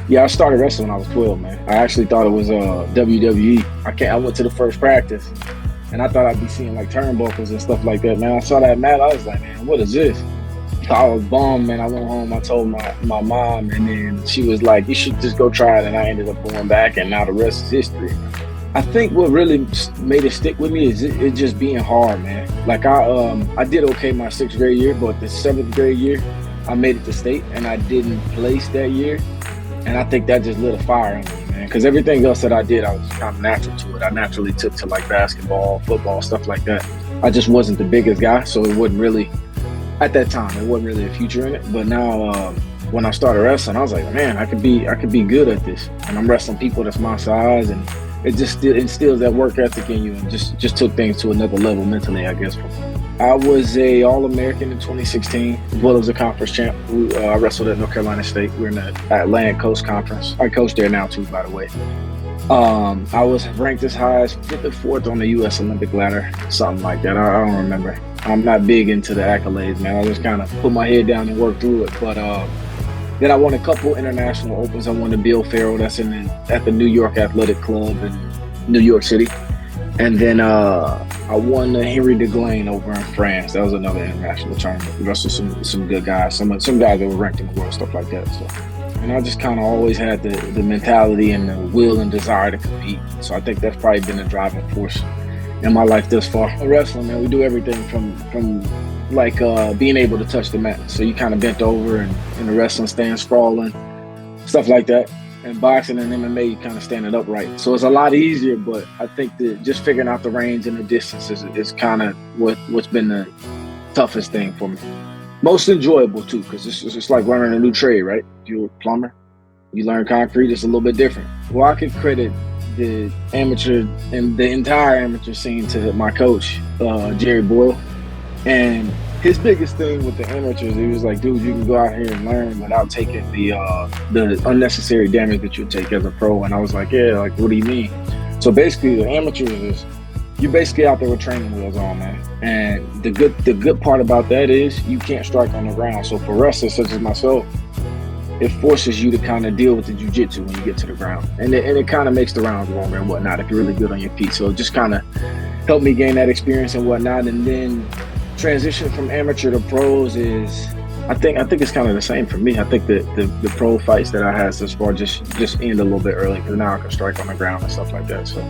Yeah, I started wrestling when I was 12, man. I actually thought it was WWE. I went to the first practice and I thought I'd be seeing like turnbuckles and stuff like that, man. I saw that mat, I was like, man, what is this? I was bummed, man. I went home, I told my mom, and then she was like, you should just go try it. And I ended up going back, and now the rest is history. I think what really made it stick with me is it just being hard, man. Like I did okay my sixth grade year, but the seventh grade year, I made it to state, and I didn't place that year. And I think that just lit a fire in me, man. Because everything else that I did, I was kind of natural to it. I naturally took to like basketball, football, stuff like that. I just wasn't the biggest guy, so it wasn't really at that time. It wasn't really a future in it. But now, when I started wrestling, I was like, man, I could be good at this. And I'm wrestling people that's my size, and it just still instills that work ethic in you, and just took things to another level mentally, I guess. I was a All-American in 2016, as well as a conference champ. I wrestled at North Carolina State. We're in the Atlantic Coast Conference. I coach there now too, by the way. I was ranked as high as 54th on the U.S. Olympic ladder, something like that. I don't remember. I'm not big into the accolades, man. I just kind of put my head down and work through it. But then I won a couple international opens. I won the Bill Farrell, that's at the New York Athletic Club in New York City. And then I won the Henry DeGlane over in France. That was another international tournament. We wrestled some good guys, some guys that were ranked in the world, stuff like that. So, and I just kind of always had the mentality and the will and desire to compete. So I think that's probably been a driving force in my life thus far. In wrestling, man, we do everything from like being able to touch the mat. So you kind of bent over and in the wrestling stand sprawling, stuff like that. And boxing and MMA, you kind of standing upright. So it's a lot easier, but I think that just figuring out the range and the distance is kind of what's been the toughest thing for me. Most enjoyable too, because it's like learning a new trade, right? If you're a plumber, you learn concrete, it's a little bit different. Well, I could credit the amateur and the entire amateur scene to my coach, Jerry Boyle. And his biggest thing with the amateurs, he was like, dude, you can go out here and learn without taking the unnecessary damage that you take as a pro. And I was like, yeah, like, what do you mean? So basically, the amateurs is you're basically out there with training wheels on, man. And the good part about that is you can't strike on the ground. So for wrestlers such as myself, it forces you to kind of deal with the jiu-jitsu when you get to the ground. And it kind of makes the rounds longer and whatnot if you're really good on your feet. So it just kind of helped me gain that experience and whatnot. And then transition from amateur to pros is, I think it's kind of the same for me. I think that the pro fights that I had thus far just end a little bit early because now I can strike on the ground and stuff like that. So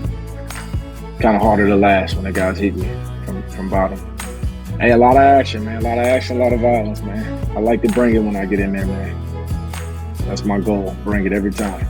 kind of harder to last when the guys hit me from bottom. Hey, a lot of action, man. A lot of action, a lot of violence, man. I like to bring it when I get in there, man. That's my goal. Bring it every time.